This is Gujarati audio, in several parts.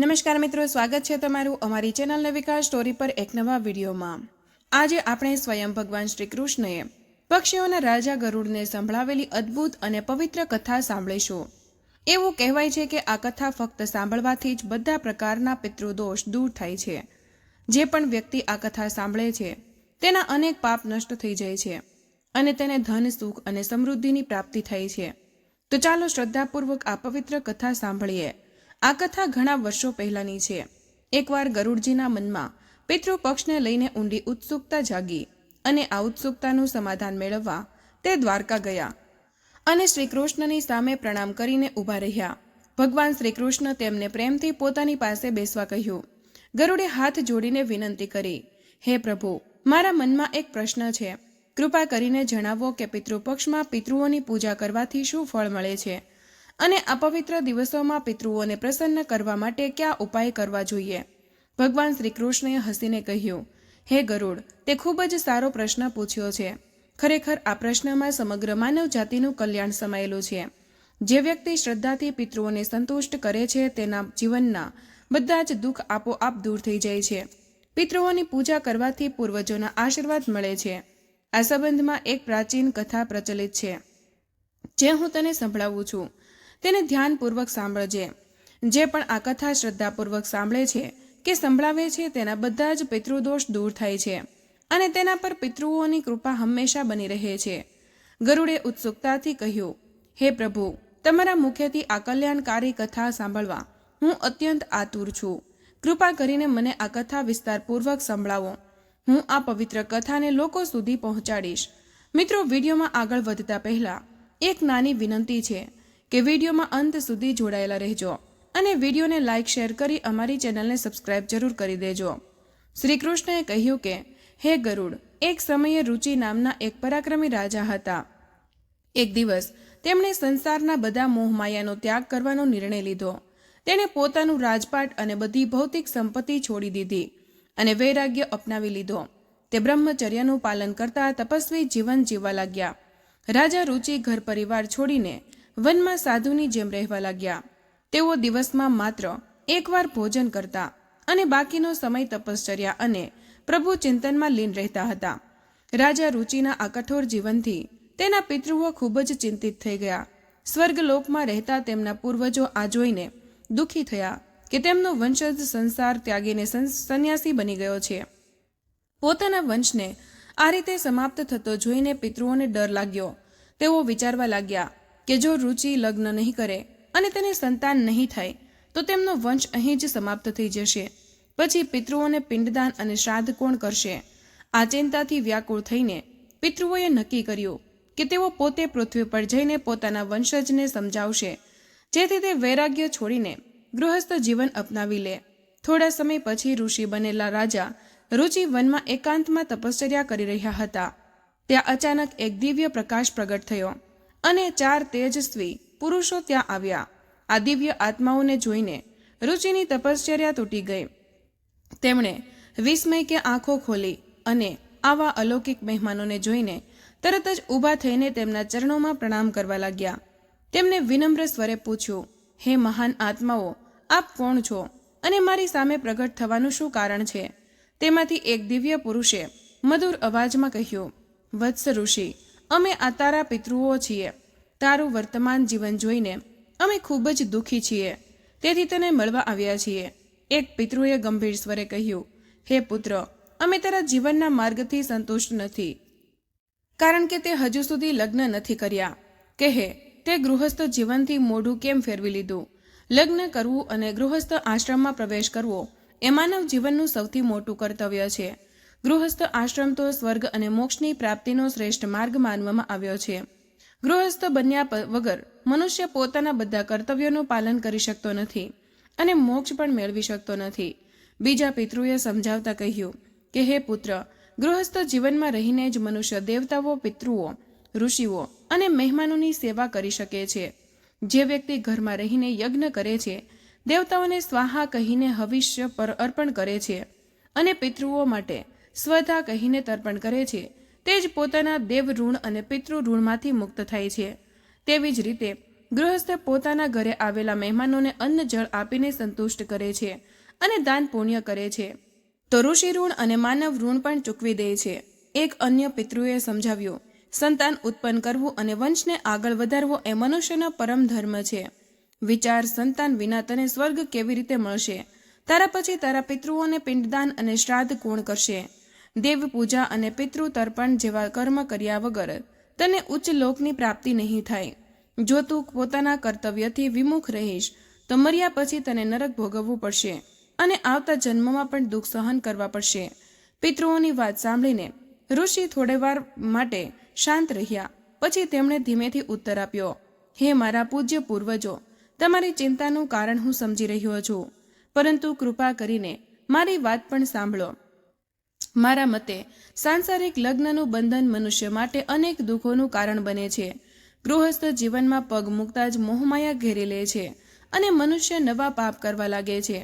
નમસ્કાર મિત્રો, સ્વાગત છે તમારું અમારી ચેનલ નવિકા સ્ટોરી પર એક નવા વિડીયોમાં। આજે આપણે સ્વયં ભગવાન શ્રી કૃષ્ણએ પક્ષીઓના રાજા ગરુડને સંભળાવેલી અદ્ભુત અને પવિત્ર કથા સાંભળીશું। એવું કહેવાય છે કે આ કથા ફક્ત સાંભળવાથી જ બધા પ્રકારના પિતૃદોષ દૂર થાય છે। જે પણ વ્યક્તિ આ કથા સાંભળે છે તેના અનેક પાપ નષ્ટ થઈ જાય છે અને તેને ધન, સુખ અને સમૃદ્ધિની પ્રાપ્તિ થાય છે। તો ચાલો શ્રદ્ધાપૂર્વક આ પવિત્ર કથા સાંભળીએ। આ કથા ઘણા વર્ષો પહેલાની છે। એકવાર ગરુડજીના મનમાં પિતૃપક્ષને લઈને ઊંડી ઉત્સુકતા જાગી અને આ ઉત્સુકતાનું સમાધાન મેળવવા તે દ્વારકા ગયા અને શ્રીકૃષ્ણની સામે પ્રણામ કરીને ઊભા રહ્યા। ભગવાન શ્રીકૃષ્ણ તેમને પ્રેમથી પોતાની પાસે બેસવા કહ્યું। ગરુડે હાથ જોડીને વિનંતી કરી, હે પ્રભુ, મારા મનમાં એક પ્રશ્ન છે। કૃપા કરીને જણાવો કે પિતૃપક્ષમાં પિતૃઓની પૂજા કરવાથી શું ફળ મળે છે અને આ પવિત્ર દિવસોમાં પિતૃઓને પ્રસન્ન કરવા માટે કયા ઉપાય કરવા જોઈએ? ભગવાન શ્રી કૃષ્ણએ હસીને કહ્યું, હે ગરુડ, તે ખૂબ જ સારો પ્રશ્ન પૂછ્યો છે। ખરેખર આ પ્રશ્નમાં સમગ્ર માનવ જાતિનું કલ્યાણ સમાયેલું છે। જે વ્યક્તિ શ્રદ્ધાથી પિતૃઓને સંતુષ્ટ કરે છે તેના જીવનના બધા જ દુઃખ આપોઆપ દૂર થઈ જાય છે। પિતૃઓની પૂજા કરવાથી પૂર્વજોના આશીર્વાદ મળે છે। આ સંબંધમાં એક પ્રાચીન કથા પ્રચલિત છે જે હું તને સંભળાવું છું। તેને ધ્યાનપૂર્વક સાંભળજે। જે પણ આ કથા શ્રદ્ધાપૂર્વક સાંભળે છે કે સંભળાવે છે તેના બધા જ પિતૃદોષ દૂર થાય છે અને તેના પર પિતૃઓની કૃપા હંમેશા બની રહે છે। ગરુડે ઉત્સુકતાથી કહ્યું, હે પ્રભુ, તમારા મુખેથી આ કલ્યાણકારી કથા સાંભળવા હું અત્યંત આતુર છું। કૃપા કરીને મને આ કથા વિસ્તારપૂર્વક સંભળાવો। હું આ પવિત્ર કથાને લોકો સુધી પહોંચાડીશ। મિત્રો, વિડીયોમાં આગળ વધતા પહેલા એક નાની વિનંતી છે કે વિડીયોમાં અંત સુધી જોડાયેલા રહેજો અને વિડીયોને લાઇક, શેર કરી અમારી ચેનલને સબસ્ક્રાઇબ જરૂર કરી દેજો। શ્રી કૃષ્ણએ કહ્યું કે, હે ગરુડ, એક સમયે રુચિ નામના એક પરાક્રમી રાજા હતા। એક દિવસ તેમણે સંસારના બધા મોહમાયાનો ત્યાગ કરવાનો નિર્ણય લીધો। તેણે પોતાનું રાજપાટ અને બધી ભૌતિક સંપત્તિ છોડી દીધી અને વૈરાગ્ય અપનાવી લીધો। તે બ્રહ્મચર્યનું પાલન કરતા તપસ્વી જીવન જીવવા લાગ્યા। રાજા રુચિ ઘર પરિવાર છોડીને વનમાં સાધુની જેમ રહેવા લાગ્યા। તેઓ દિવસમાં માત્ર એકવાર ભોજન કરતા અને બાકીનો સમય તપશ્ચર્યા અને પ્રભુ ચિંતનમાં લીન રહેતા હતા। રાજા રુચિના આ કઠોર જીવનથી તેના પિતૃઓ ખૂબ જ ચિંતિત થઈ ગયા। સ્વર્ગલોકમાં રહેતા તેમના પૂર્વજો આ જોઈને દુઃખી થયા કે તેમનો વંશજ સંસાર ત્યાગીને સંન્યાસી બની ગયો છે। પોતાના વંશને આ રીતે સમાપ્ત થતો જોઈને પિતૃઓને ડર લાગ્યો। તેઓ વિચારવા લાગ્યા કે જો રુચિ લગ્ન નહીં કરે અને તેને સંતાન નહીં થાય તો તેમનો વંશ અહીં જ સમાપ્ત થઈ જશે। પછી પિતૃઓને પિંડદાન અને શ્રાદ્ધ કોણ કરશે? આ ચિંતાથી વ્યાકુળ થઈને પિતૃઓએ નક્કી કર્યું કે તેઓ પોતે પૃથ્વી પર જઈને પોતાના વંશજને સમજાવશે જેથી તે વૈરાગ્ય છોડીને ગૃહસ્થ જીવન અપનાવી લે। થોડા સમય પછી ઋષિ બનેલા રાજા રુચિ વનમાં એકાંતમાં તપશ્ચર્યા કરી રહ્યા હતા। ત્યાં અચાનક એક દિવ્ય પ્રકાશ પ્રગટ થયો અને 4 તેજસ્વી પુરુષો ત્યાં આવ્યા। આ દિવ્ય આત્માઓને જોઈને રુચિની તપશ્ચર્યા તૂટી ગઈ। તેમણે વિસ્મય કે આંખો ખોલી અને આવા અલૌકિક મહેમાનોને જોઈને તરત જ ઊભા થઈને તેમના ચરણોમાં પ્રણામ કરવા લાગ્યા। તેમને વિનમ્ર સ્વરે પૂછ્યું, હે મહાન આત્માઓ, આપ કોણ છો અને મારી સામે પ્રગટ થવાનું શું કારણ છે? તેમાંથી એક દિવ્ય પુરુષે મધુર અવાજમાં કહ્યું, વત્સ ઋષિ, અમે આ તારા પિતૃઓ છીએ। તારું વર્તમાન જીવન જોઈને અમે ખૂબ જ દુઃખી છીએ, તેથી તને મળવા આવ્યા છીએ। એક પિતૃએ ગંભીર સ્વરે કહ્યું, હે પુત્ર, અમે તારા જીવનના માર્ગથી સંતુષ્ટ નથી કારણ કે તે હજુ સુધી લગ્ન નથી કર્યા। કહે, તે ગૃહસ્થ જીવનથી મોઢું કેમ ફેરવી લીધું? લગ્ન કરવું અને ગૃહસ્થ આશ્રમમાં પ્રવેશ કરવો એ માનવ જીવનનું સૌથી મોટું કર્તવ્ય છે। ગૃહસ્થ આશ્રમ તો સ્વર્ગ અને મોક્ષની પ્રાપ્તિનો શ્રેષ્ઠ માર્ગ માનવામાં આવ્યો છે। ગૃહસ્થ બન્યા વગર મનુષ્ય પોતાના બધા કર્તવ્યોનું પાલન કરી શકતો નથી અને મોક્ષ પણ મેળવી શકતો નથી। બીજા પિતૃએ સમજાવતા કહ્યું કે, હે પુત્ર, ગૃહસ્થ જીવનમાં રહીને જ મનુષ્ય દેવતાઓ, પિતૃઓ, ઋષિઓ અને મહેમાનોની સેવા કરી શકે છે। જે વ્યક્તિ ઘરમાં રહીને યજ્ઞ કરે છે, દેવતાઓને સ્વાહા કહીને હવિષ્ય પર અર્પણ કરે છે અને પિતૃઓ માટે સ્વધા કહીને તર્પણ કરે છે, તે જ પોતાના દેવ ઋણ અને પિતૃ ઋણમાંથી મુક્ત થાય છે। તેવી જ રીતે ગૃહસ્થ પોતાના ઘરે આવેલા મહેમાનોને અન્ન જળ આપીને સંતુષ્ટ કરે છે અને દાન પુણ્ય કરે છે, તો ઋષિ ઋણ અને માનવ ઋણ પણ ચૂકવી દે છે. એક અન્ય પિતૃએ સમજાવ્યું, સંતાન ઉત્પન્ન કરવું અને વંશને આગળ વધારવો એ મનુષ્યનો પરમ ધર્મ છે. વિચાર, સંતાન વિના તને સ્વર્ગ કેવી રીતે મળશે? તારા પછી તારા પિતૃઓને પિંડદાન અને શ્રાદ્ધ કોણ કરશે? દેવ પૂજા અને પિતૃ તર્પણ જેવા કર્મ કર્યા વગર તને ઉચ્ચ લોકની પ્રાપ્તિ નહીં થાય. જો તું પોતાના કર્તવ્યથી વિમુખ રહીશ તો મર્યા પછી તને નરક ભોગવવું પડશે અને આવતા જન્મમાં પણ દુઃખ સહન કરવા પડશે. પિતૃઓની વાત સાંભળીને ઋષિ થોડીવાર માટે શાંત રહ્યા. પછી તેમણે ધીમેથી ઉત્તર આપ્યો, હે મારા પૂજ્ય પૂર્વજો, તમારી ચિંતાનું કારણ હું સમજી રહ્યો છું, પરંતુ કૃપા કરીને મારી વાત પણ સાંભળો. મારા મતે સાંસારિક લગ્નનું બંધન મનુષ્ય માટે અનેક દુઃખોનું કારણ બને છે. ગૃહસ્થ જીવનમાં પગ મૂકતા જ મોહમાયા ઘેરી લે છે અને મનુષ્ય નવા પાપ કરવા લાગે છે.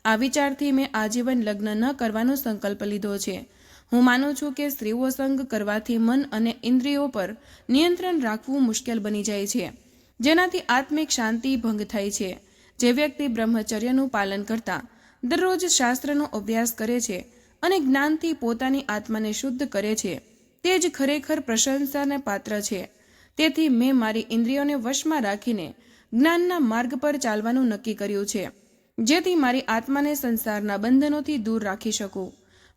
આ વિચારથી મેં આજીવન લગ્ન ન કરવાનો સંકલ્પ લીધો છે. હું માનું છું કે સ્ત્રીઓ સંગ કરવાથી મન અને ઇન્દ્રિયો પર નિયંત્રણ રાખવું મુશ્કેલ બની જાય છે, જેનાથી આત્મિક શાંતિ ભંગ થાય છે. જે વ્યક્તિ બ્રહ્મચર્યનું પાલન કરતા દરરોજ શાસ્ત્રનો અભ્યાસ કરે છે અને જ્ઞાનથી પોતાની આત્માને શુદ્ધ કરે છે, તે જ ખરેખર પ્રશંસાને પાત્ર છે. તેથી મેં મારી ઇન્દ્રિયોને વશમાં રાખીને જ્ઞાનના માર્ગ પર ચાલવાનું નક્કી કર્યું છે, જેથી મારી આત્માને સંસારના બંધનોથી દૂર રાખી શકું.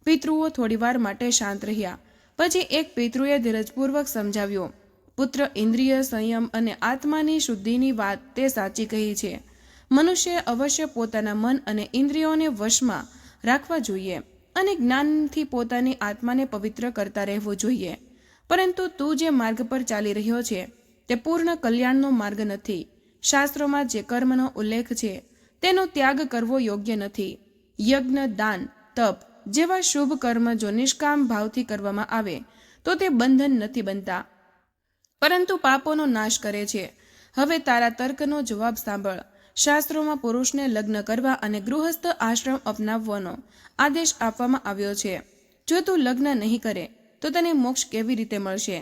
પિતૃઓ થોડીવાર માટે શાંત રહ્યા. પછી એક પિતૃએ ધીરજપૂર્વક સમજાવ્યું, પુત્ર, ઇન્દ્રિય સંયમ અને આત્માની શુદ્ધિની વાત તે સાચી કહી છે. મનુષ્ય અવશ્ય પોતાના મન અને ઇન્દ્રિયોને વશમાં રાખવા જોઈએ અને જ્ઞાનથી પોતાની આત્માને પવિત્ર કરતા રહેવું જોઈએ. પરંતુ તું જે માર્ગ પર ચાલી રહ્યો છે તે પૂર્ણ કલ્યાણનો માર્ગ નથી. શાસ્ત્રોમાં જે કર્મનો ઉલ્લેખ છે તેનો ત્યાગ કરવો યોગ્ય નથી. યજ્ઞ, દાન, તપ જેવા શુભ કર્મ જો નિષ્કામ ભાવથી કરવામાં આવે તો તે બંધન નથી બનતા, પરંતુ પાપોનો નાશ કરે છે. હવે તારા તર્કનો જવાબ સાંભળ. શાસ્ત્રોમાં પુરુષને લગ્ન કરવા અને ગૃહસ્થ આશ્રમ અપનાવવાનો આદેશ આપવામાં આવ્યો છે. જો તું લગ્ન નહીં કરે તો તને મોક્ષ કેવી રીતે મળશે?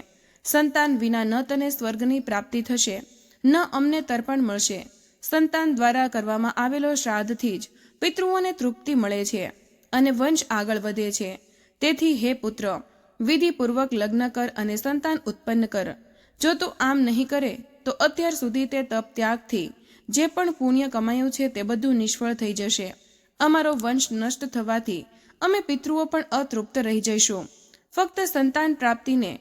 સંતાન વિના ન તને સ્વર્ગની પ્રાપ્તિ થશે, ન અમને તર્પણ મળશે. સંતાન દ્વારા કરવામાં આવેલો શ્રાદ્ધથી જ પિતૃઓને તૃપ્તિ મળે છે અને વંશ આગળ વધે છે. તેથી હે પુત્ર, વિધિપૂર્વક લગ્ન કર અને સંતાન ઉત્પન્ન કર. જો તું આમ નહીં કરે તો અત્યાર સુધી તે તપ ત્યાગથી જે પણ પુણ્ય કમાયું છે તે બધું નિષ્ફળ થઈ જશે. અમારો વંશ નષ્ટ થવાથી અમે પિતૃઓ પણ અતૃપ્ત રહી જઈશું. ફક્ત સંતાન પ્રાપ્તિને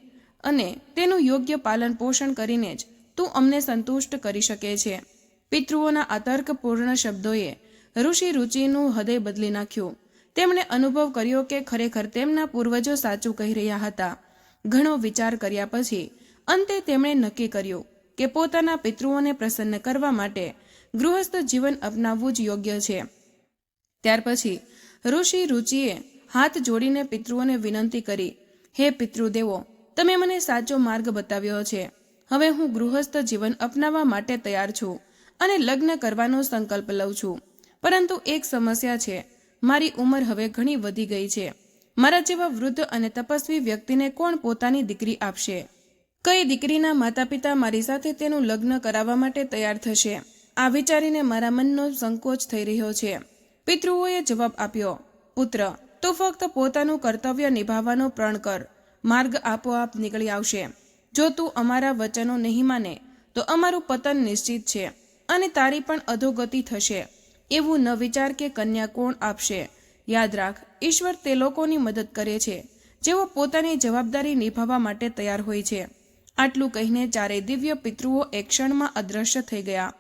અને તેનું યોગ્ય પાલન પોષણ કરીને જ તું અમને સંતુષ્ટ કરી શકે છે. પિતૃઓના અતર્કપૂર્ણ શબ્દોએ ઋષિ રુચિનું હૃદય બદલી નાખ્યું. તેમણે અનુભવ કર્યો કે ખરેખર તેમના પૂર્વજો સાચું કહી રહ્યા હતા. ઘણો વિચાર કર્યા પછી અંતે તેમણે નક્કી કર્યું કે પોતાના પિતૃઓને પ્રસન્ન કરવા માટે ગૃહસ્થ જીવન અપનાવવું જ યોગ્ય છે. ત્યાર પછી ઋષિ રુચિએ હાથ જોડીને પિતૃઓને વિનંતી કરી, હે પિતૃદેવો, તમે મને સાચો માર્ગ બતાવ્યો છે. હવે હું ગૃહસ્થ જીવન અપનાવવા માટે તૈયાર છું અને લગ્ન કરવાનો સંકલ્પ લઉં છું. પરંતુ એક સમસ્યા છે. મારી ઉંમર હવે ઘણી વધી ગઈ છે. મારા જેવા વૃદ્ધ અને તપસ્વી વ્યક્તિને કોણ પોતાની દીકરી આપશે? કઈ દીકરીના માતા પિતા મારી સાથે તેનું લગ્ન કરાવવા માટે તૈયાર થશે? આ વિચારીને મારા મનનો સંકોચ થઈ રહ્યો છે. પિતૃઓએ જવાબ આપ્યો, પુત્ર, તું ફક્ત પોતાનું કર્તવ્ય નિભાવવાનો પ્રણ કર. માર્ગ આપોઆપ નીકળી આવશે. જો તું અમારા વચનો નહીં માને તો અમારું પતન નિશ્ચિત છે અને તારી પણ અધોગતિ થશે. એવું ન વિચાર કે કન્યા કોણ આપશે. યાદ રાખ, ઈશ્વર તે લોકોની મદદ કરે છે જેઓ પોતાની જવાબદારી નિભાવવા માટે તૈયાર હોય છે. આટલું કહીને ચારેય દિવ્ય પિતૃઓ એક ક્ષણમાં અદ્રશ્ય થઈ ગયા.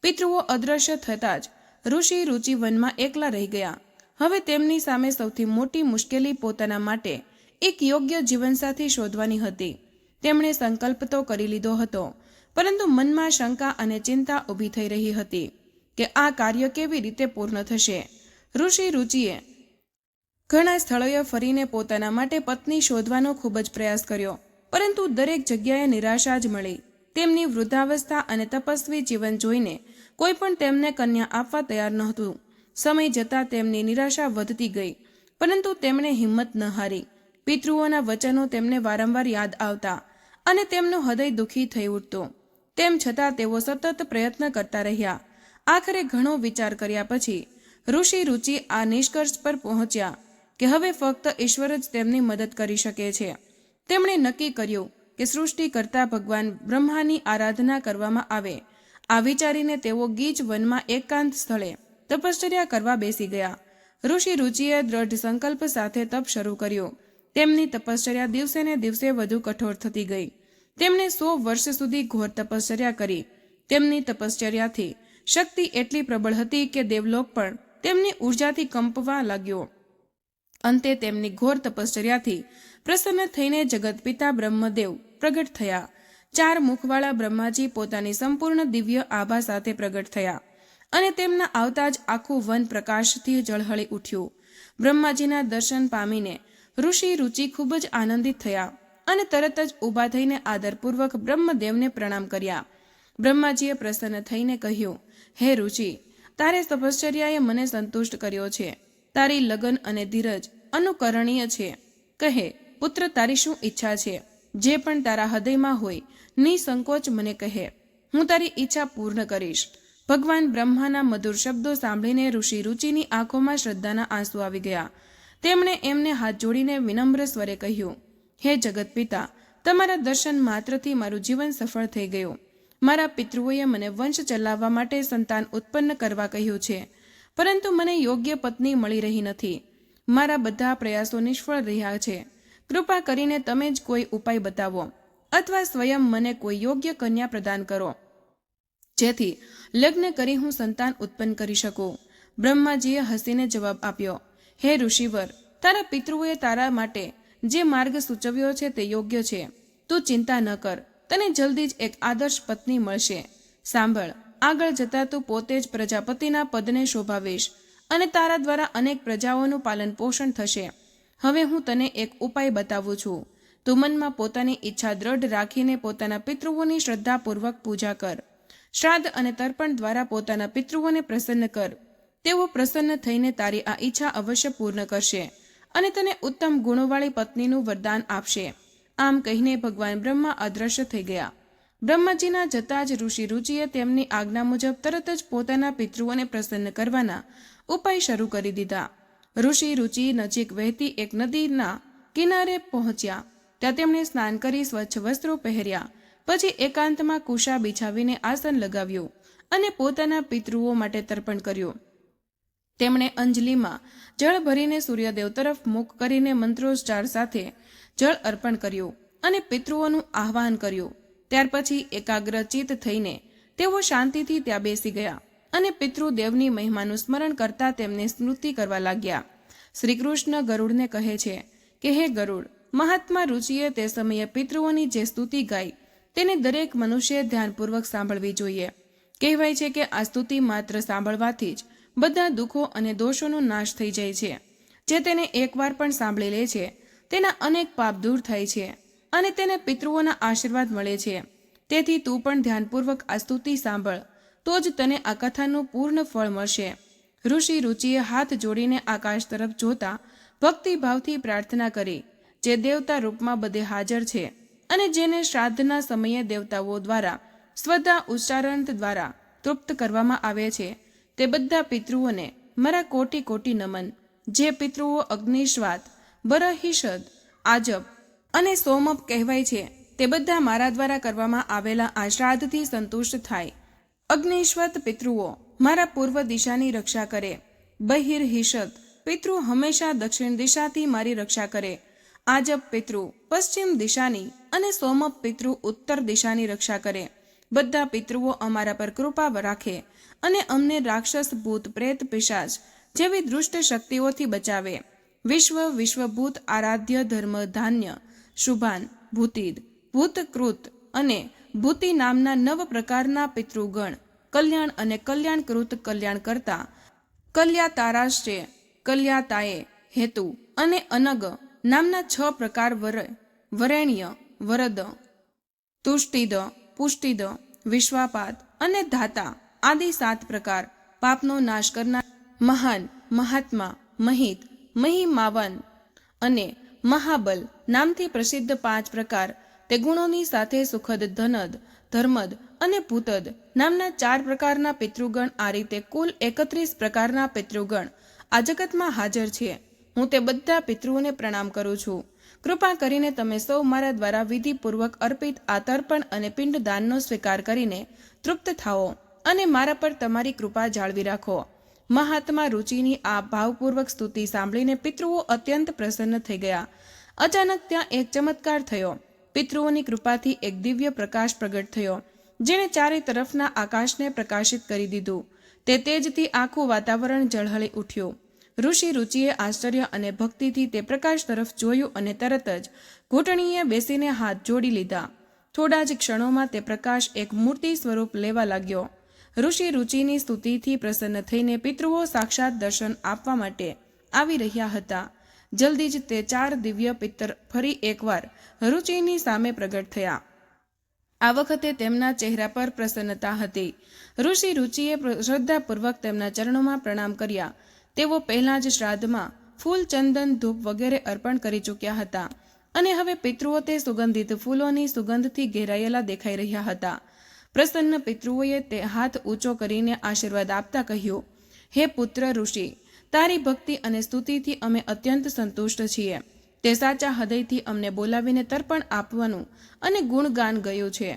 પિતૃઓ અદ્રશ્ય થતાં જ ઋષિ રુચિ વનમાં એકલા રહી ગયા. હવે તેમની સામે સૌથી મોટી મુશ્કેલી પોતાના માટે એક યોગ્ય જીવનસાથી શોધવાની હતી. તેમણે સંકલ્પ તો કરી લીધો હતો, પરંતુ મનમાં શંકા અને ચિંતા ઊભી થઈ રહી હતી કે આ કાર્ય કેવી રીતે પૂર્ણ થશે. ઋષિ રુચિએ ઘણા સ્થળોએ ફરીને પોતાના માટે પત્ની શોધવાનો ખૂબ જ પ્રયાસ કર્યો, પરંતુ દરેક જગ્યાએ નિરાશા જ મળી. તેમની વૃદ્ધાવસ્થા અને તપસ્વી જીવન જોઈને કોઈ પણ તેમને કન્યા આપવા તૈયાર નહોતું. સમય જતાં તેમની નિરાશા વધતી ગઈ, પરંતુ તેમણે હિંમત ન હારી. પિતૃઓના વચનો તેમને વારંવાર યાદ આવતા અને તેમનું હૃદય દુઃખી થઈ ઉઠતું. તેમ છતાં તેઓ સતત પ્રયત્ન કરતા રહ્યા. આખરે ઘણો વિચાર કર્યા પછી ઋષિ રુચિ આ નિષ્કર્ષ પર પહોંચ્યા કે હવે ફક્ત ઈશ્વર જ તેમની મદદ કરી શકે છે. તેમણે નક્કી કર્યું કે સૃષ્ટિ કરતા ભગવાન બ્રહ્માની આરાધના કરવામાં આવે. આ વિચારીને તેઓ ગીચ વનમાં એકાંત સ્થળે તપશ્ચર્યા કરવા બેસી ગયા. ઋષિ રુચિએ દ્રઢ સંકલ્પ સાથે તપ શરૂ કર્યો. તેમની તપશ્ચર્યા દિવસે ને દિવસે વધુ કઠોર થતી ગઈ. તેમણે 100 વર્ષ સુધી ઘોર તપશ્ચર્યા કરી. તેમની તપશ્ચર્યાથી શક્તિ એટલી પ્રબળ હતી કે દેવલોક પણ તેમની ઉર્જાથી કંપવા લાગ્યો. અંતે તેમની ઘોર તપશ્ચર્યાથી પ્રસન્ન થઈને જગતપિતા બ્રહ્મદેવ પ્રગટ થયા. 4 મુખવાળા બ્રહ્માજી પોતાની સંપૂર્ણ દિવ્ય આભા સાથે પ્રગટ થયા અને તેમના આવતા જ આખું વન પ્રકાશથી ઝળહળી ઉઠ્યું. બ્રહ્માજીના દર્શન પામીને ઋષિ રુચિ ખૂબ જ આનંદિત થયા અને તરત જ ઊભા થઈને આદરપૂર્વક બ્રહ્મદેવને પ્રણામ કર્યા. બ્રહ્માજીએ પ્રસન્ન થઈને કહ્યું, હે રુચિ, તારે તપશ્ચર્યાએ મને સંતુષ્ટ કર્યો છે. તારી લગન અને ધીરજ અનુકરણીય છે. કહે, પુત્ર, તારી શું ઈચ્છા છે? જે પણ તારા હૃદયમાં હોય નિસંકોચ મને કહે, હું તારી ઈચ્છા પૂર્ણ કરીશ. ભગવાન બ્રહ્માના મધુર શબ્દો સાંભળીને ઋષિ રુચિની આંખોમાં શ્રદ્ધાના આંસુ આવી ગયા. તેમણે એમને હાથ જોડીને વિનમ્ર સ્વરે કહ્યું, હે જગતપિતા, તમારા દર્શન માત્રથી મારું જીવન સફળ થઈ ગયું. મારા પિતૃઓએ મને વંશ ચલાવવા માટે સંતાન ઉત્પન્ન કરવા કહ્યું છે, પરંતુ મને યોગ્ય પત્ની મળી રહી નથી. મારા બધા પ્રયાસો નિષ્ફળ રહ્યા છે. કૃપા કરીને તમે જ કોઈ ઉપાય બતાવો અથવા સ્વયં મને કોઈ યોગ્ય કન્યા પ્રદાન કરો, જેથી લગ્ન કરી હું સંતાન ઉત્પન્ન કરી શકું. બ્રહ્માજીએ હસીને જવાબ આપ્યો, હે ઋષિવર, તારા પિતૃઓએ તારા માટે જે માર્ગ સૂચવ્યો છે તે યોગ્ય છે. તું ચિંતા ન કર, તને જલ્દી જ એક આદર્શ પત્ની મળશે. સાંભળ, આગળ જતા તું પોતે જ પ્રજાપતિના પદને શોભાવીશ અને તારા દ્વારા અનેક પ્રજાઓનું પાલન પોષણ થશે. હવે હું તને એક ઉપાય બતાવું છું. તું મનમાં પોતાની ઈચ્છા દ્રઢ રાખીને પોતાના પિતૃઓની શ્રદ્ધાપૂર્વક પૂજા કર. શ્રાદ્ધ અને તર્પણ દ્વારા પોતાના પિતૃઓને પ્રસન્ન કર. તેઓ પ્રસન્ન થઈને તારી આ ઈચ્છા અવશ્ય પૂર્ણ કરશે અને તને ઉત્તમ ગુણોવાળી પત્નીનું વરદાન આપશે. આમ કહીને ભગવાન બ્રહ્મા અદ્રશ્ય થઈ ગયા. બ્રહ્માજીના જતા જ ઋષિ રુચિએ તેમની આજ્ઞા મુજબ તરત જ પોતાના પિતૃઓને પ્રસન્ન કરવાના ઉપાય શરૂ કરી દીધા. ઋષિ રુચિ નજીક વહેતી એક નદીના કિનારે પહોંચ્યા. ત્યાં તેમણે સ્નાન કરી સ્વચ્છ વસ્ત્રો પહેર્યા. પછી એકાંતમાં કુશા બિછાવીને આસન લગાવ્યું અને પોતાના પિતૃઓ માટે તર્પણ કર્યું. તેમણે અંજલિમાં જળ ભરીને સૂર્યદેવ તરફ મુખ કરીને મંત્રોચ્ચાર સાથે જળ અર્પણ કર્યું અને પિતૃઓનું આહ્વાન કર્યું. ત્યાર પછી એકાગ્રચિત થઈને તેઓ શાંતિથી ત્યાં બેસી ગયા અને પિતૃદેવની મહિમાનું સ્મરણ કરતા તેમને સ્મૃતિ કરવા લાગ્યા. શ્રી કૃષ્ણ ગરુડને કહે છે કે, હે ગરુડ, મહાત્મા રુચિએ તે સમયે પિતૃઓની જે સ્તુતિ ગાઈ તેને દરેક મનુષ્ય ધ્યાનપૂર્વક સાંભળવી જોઈએ. કહેવાય છે કે આ સ્તુતિ માત્ર સાંભળવાથી જ બધા દુઃખો અને દોષોનો નાશ થઈ જાય છે. જે તેને એકવાર પણ સાંભળી લે છે તેના અનેક પાપ દૂર થાય છે અને તેને પિતૃઓના આશીર્વાદ મળે છે. તેથી તું પણ ધ્યાનપૂર્વક આ સ્તુતિ સાંભળ, તો જ તને આ કથાનું પૂર્ણ ફળ મળશે. ઋષિ રુચિએ હાથ જોડીને આકાશ તરફ જોતા ભક્તિભાવથી પ્રાર્થના કરી. જે દેવતા રૂપમાં બધે હાજર છે અને જેને શ્રાદ્ધના સમયે દેવતાઓ દ્વારા સ્વધા ઉચ્ચારણ દ્વારા તૃપ્ત કરવામાં આવે છે, તે બધા પિતૃઓને મારા કોટી કોટી નમન. જે પિતૃઓ અગ્નિશ્વાત, બરહિષદ, આજબ અને સોમપ કહેવાય છે, તે બધા મારા દ્વારા કરવામાં આવેલા આ શ્રાદ્ધથી સંતુષ્ટ થાય. અગ્નિશ્વત પિતૃઓ મારા પૂર્વ દિશાની રક્ષા કરે. બહિર્હિષદ પિતૃ હંમેશા દક્ષિણ દિશાથી મારી રક્ષા કરે. આજબ પિતૃ પશ્ચિમ દિશાની અને સોમપ પિતૃ ઉત્તર દિશાની રક્ષા કરે. બધા પિતૃઓ અમારા પર કૃપા રાખે અને અમને રાક્ષસ, ભૂત, પ્રેત, પિશાચ જેવી દુષ્ટ શક્તિઓથી બચાવે. વિશ્વભૂત આરાધ્ય ધર્મ ધાન્ય શુભાન ભૂતિદ ભૂતકૃત અને ભૂતિ નામના 9 પ્રકારના પિતૃગણ કલ્યાણ અને કલ્યાણકૃત કલ્યાણ કરતા કલ્યાતારાશ્ચે કલ્યાતાએ હેતુ અને અનગ નામના 6 પ્રકાર વરેણ્ય, વરદ, તુષ્ટિદ, પુષ્ટિદ, વિશ્વાપાત અને ધાતા આદિ 7 પ્રકાર પાપનો નાશ કરનાર મહાન, મહાત્મા, મહિત, મહિમાવન અને મહાબલ નામથી પ્રસિદ્ધ 5 પ્રકાર તે ગુણોની સાથે સુખદ ધનદ ધર્મદ અને ભૂતદ નામના 4 પ્રકારના પિતૃગણ. આ રીતે કુલ 31 પ્રકારના પિતૃગણ આ જગતમાં હાજર છે. હું તે બધા પિતૃઓને પ્રણામ કરું છું. કૃપા કરીને તમે સૌ મારા દ્વારા વિધિપૂર્વક અર્પિત આ તર્પણ અને પિંડદાનનો સ્વીકાર કરીને તૃપ્ત થાઓ અને મારા પર તમારી કૃપા જાળવી રાખો. મહાત્મા રુચિની આ ભાવપૂર્વક સ્તુતિ સાંભળીને પિતૃઓ અત્યંત પ્રસન્ન થઈ ગયા. અચાનક ત્યાં એક ચમત્કાર થયો. પિતૃઓની કૃપાથી એક દિવ્ય પ્રકાશ પ્રગટ થયો, જેણે ચારે તરફના આકાશને પ્રકાશિત કરી દીધું. તે તેજથી આખું વાતાવરણ ઝળહળી ઉઠ્યું. ઋષિ રુચિએ આશ્ચર્ય અને ભક્તિથી તે પ્રકાશ તરફ જોયું અને તરત જ ઘૂંટણીએ બેસીને હાથ જોડી લીધા. થોડા જ ક્ષણોમાં તે પ્રકાશ એક મૂર્તિ સ્વરૂપ લેવા લાગ્યો. ઋષિ રુચિની સ્તુતિથી પ્રસન્ન થઈને પિતૃઓ સાક્ષાત દર્શન આપવા માટે આવી રહ્યા હતા. જલ્દી જ તે 4 દિવ્ય પિત્તર ફરી એકવાર રુચિની સામે પ્રગટ થયા. આ વખતે તેમના ચહેરા પર પ્રસન્નતા હતી. ઋષિ રુચિએ શ્રદ્ધાપૂર્વક તેમના ચરણોમાં પ્રણામ કર્યા. તેઓ પહેલા જ શ્રાદ્ધમાં ફૂલ, ચંદન, ધૂપ વગેરે અર્પણ કરી ચૂક્યા હતા અને હવે પિતૃઓ તે સુગંધિત ફૂલોની સુગંધથી ઘેરાયેલા દેખાઈ રહ્યા હતા. પ્રસન્ન પિતૃઓએ તે હાથ ઊંચો કરીને આશીર્વાદ આપતા કહ્યું, હે પુત્ર ઋષિ, તારી ભક્તિ અને સ્તુતિથી અમે અત્યંત સંતુષ્ટ છીએ. તે સાચા હૃદયથી અમને બોલાવીને તર્પણ આપવાનું અને ગુણગાન ગયું છે.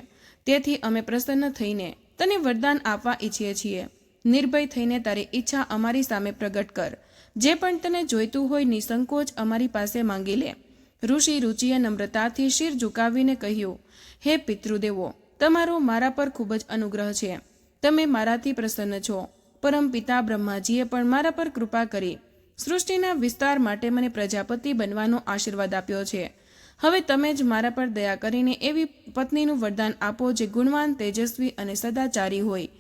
તેથી અમે પ્રસન્ન થઈને તને વરદાન આપવા ઈચ્છીએ છીએ. નિર્ભય થઈને તારી ઈચ્છા અમારી સામે પ્રગટ કર. જે પણ તને જોઈતું હોય નિસંકોચ અમારી પાસે માંગી લે. ઋષિ રુચિએ નમ્રતાથી શિર ઝુકાવીને કહ્યું, હે પિતૃદેવો, તમારો મારા પર ખૂબ જ અનુગ્રહ છે. તમે મારાથી પ્રસન્ન છો. પરમ પિતા બ્રહ્માજીએ પણ મારા પર કૃપા કરી સૃષ્ટિના વિસ્તાર માટે મને પ્રજાપતિ બનવાનો આશીર્વાદ આપ્યો છે. હવે તમે જ મારા પર દયા કરીને એવી પત્નીનું વરદાન આપો જે ગુણવાન, તેજસ્વી અને સદાચારી હોય.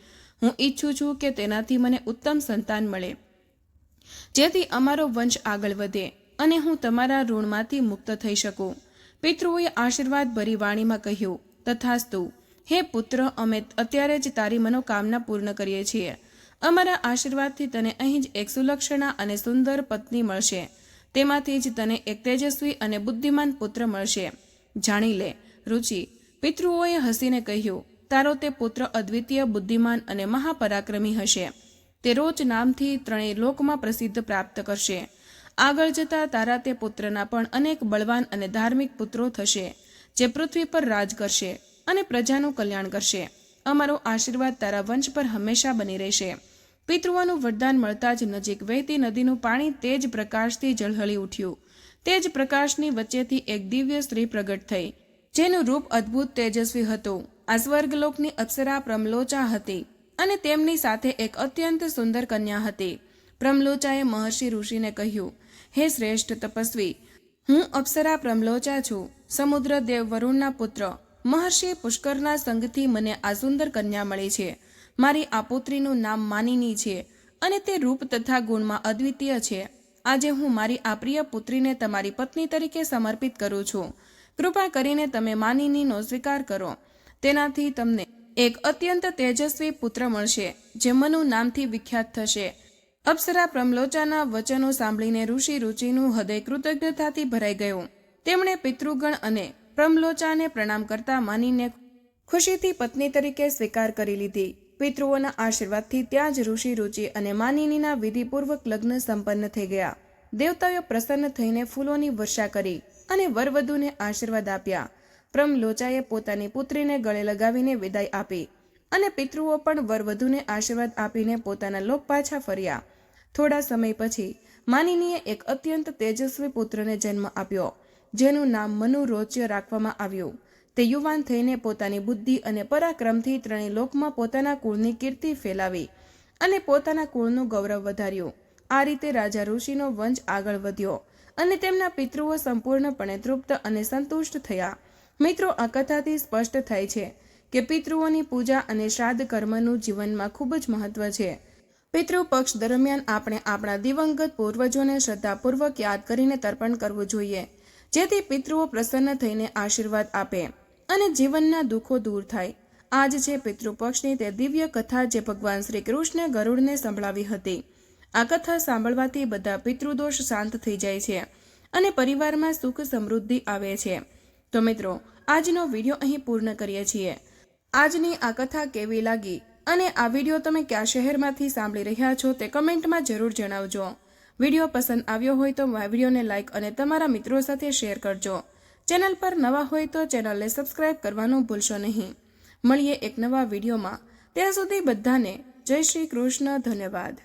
હું ઈચ્છું છું કે તેનાથી મને ઉત્તમ સંતાન મળે, જેથી અમારો વંશ આગળ વધે અને હું તમારા ઋણમાંથી મુક્ત થઈ શકું. પિતૃઓએ આશીર્વાદ ભરી વાણીમાં કહ્યું, તથાસ્તુ. હે પુત્ર, અમે અત્યારે જ તારી મનોકામના પૂર્ણ કરીએ છીએ. અમારા આશીર્વાદથી તને અહીં જ એક સુલક્ષણા અને સુંદર પત્ની મળશે. તેમાંથી જ તને એક તેજસ્વી અને બુદ્ધિમાન પુત્ર મળશે. જાણી લે રુચિ. પિતૃઓએ હસીને કહ્યું, તારો તે પુત્ર અદ્વિતીય, બુદ્ધિમાન અને મહાપરાક્રમી હશે. તે રોચ નામથી 3 લોકમાં પ્રસિદ્ધ પ્રાપ્ત કરશે. આગળ જતા તારા તે પુત્રના પણ અનેક બળવાન અને ધાર્મિક પુત્રો થશે, જે પૃથ્વી પર રાજ કરશે અને પ્રજાનું કલ્યાણ કરશે. અમારો આશીર્વાદ તારા વંશ પર હંમેશા બની રહેશે. પિતૃઓનું વરદાન મળતા જ નજીક વહેતી નદીનું પાણી તેજ પ્રકાશથી ઝળહળી ઉઠ્યું. તેજ પ્રકાશની વચ્ચેથી એક દિવ્ય સ્ત્રી પ્રગટ થઈ, જેનું રૂપ અદ્ભુત તેજસ્વી હતું. આ સ્વર્ગલોકની અપ્સરા પ્રમલોચા હતી અને તેમની સાથે એક અત્યંત સુંદર કન્યા હતી. પ્રમલોચાએ મહર્ષિ ઋષિને કહ્યું, હે શ્રેષ્ઠ તપસ્વી, હું અપ્સરા પ્રમલોચા છું, સમુદ્ર દેવ વરુણના પુત્ર. મહર્ષિ પુષ્કરના સંગથી મને આ સુંદર કન્યા મળી છે. મારી આ પુત્રીનું નામ માનિની છે અને તે રૂપ તથા ગુણમાં અદ્વિતીય છે. આજે હું મારી આ પ્રિય પુત્રીને તમારી પત્ની તરીકે સમર્પિત કરું છું. કૃપા કરીને તમે માનિનીનો સ્વીકાર કરો. તેનાથી તમને એક અત્યંત તેજસ્વી પુત્ર મળશે, જે મનુ નામથી વિખ્યાત થશે. અપ્સરા પ્રમલોચાના વચનો સાંભળીને ઋષિ રુચિનું હૃદય કૃતજ્ઞતાથી ભરાઈ ગયું. તેમણે પિતૃગણ અને પ્રમલોચાને પ્રણામ કરતા માનીને ખુશીથી પત્ની તરીકે સ્વીકાર કરી લીધી. પિતૃઓના આશીર્વાદથી ત્યાં જ ઋષિ રુચિ અને માનિનીના વિધિપૂર્વક લગ્ન સંપન્ન થઈ ગયા. દેવતાઓ પ્રસન્ન થઈને ફૂલોની વર્ષા કરી અને વરવધુને આશીર્વાદ આપ્યા. પ્રમલોચાએ પોતાની પુત્રીને ગળે લગાવીને વિદાય આપી અને પિતૃઓ પણ વરવધુને આશીર્વાદ આપીને પોતાના લોક પાછા ફર્યા. થોડા સમય પછી માનિનીએ એક અત્યંત તેજસ્વી પુત્રને જન્મ આપ્યો, જેનું નામ મનુ રોચ્ય રાખવામાં આવ્યું. તે યુવાન થઈને પોતાની બુદ્ધિ અને પરાક્રમથી 3 લોકમાં પોતાના કુળની કીર્તિ ફેલાવી અને પોતાના કુળનું ગૌરવ વધાર્યું. આ રીતે રાજા ઋષિનો વંશ આગળ વધ્યો અને તેમના પિતૃઓ સંપૂર્ણપણે તૃપ્ત અને સંતુષ્ટ થયા. મિત્રો, આ કથાથી સ્પષ્ટ થાય છે કે પિતૃઓની પૂજા અને શ્રાદ્ધ કર્મનું જીવનમાં ખૂબ જ મહત્વ છે. પિતૃ પક્ષ દરમિયાન આપણે આપણા દિવંગત પૂર્વજોને શ્રદ્ધાપૂર્વક યાદ કરીને તર્પણ કરવું જોઈએ, જેથી પિતૃઓ પ્રસન્ન થઈને આશીર્વાદ આપે અને જીવનના દુઃખો દૂર થાય. આ જ છે પિતૃપક્ષની તે દિવ્ય કથા જે ભગવાન શ્રી કૃષ્ણે ગરુડને સંભળાવી હતી. આ કથા સાંભળવાથી બધા પિતૃદોષ શાંત થઈ જાય છે અને પરિવારમાં સુખ સમૃદ્ધિ આવે છે. તો મિત્રો, આજનો વિડીયો અહીં પૂર્ણ કરીએ છીએ. આજની આ કથા કેવી લાગી અને આ વિડીયો તમે કયા શહેરમાંથી સાંભળી રહ્યા છો તે કમેન્ટમાં જરૂર જણાવજો. વિડીયો પસંદ આવ્યો હોય તો વિડીયોને લાઇક અને તમારા મિત્રો સાથે શેર કરજો. ચેનલ પર નવા હોય તો ચેનલને સબસ્ક્રાઇબ કરવાનું ભૂલશો નહીં. મળીએ એક નવા વિડીયોમાં. ત્યાં સુધી બધાને જય શ્રી કૃષ્ણ. ધન્યવાદ.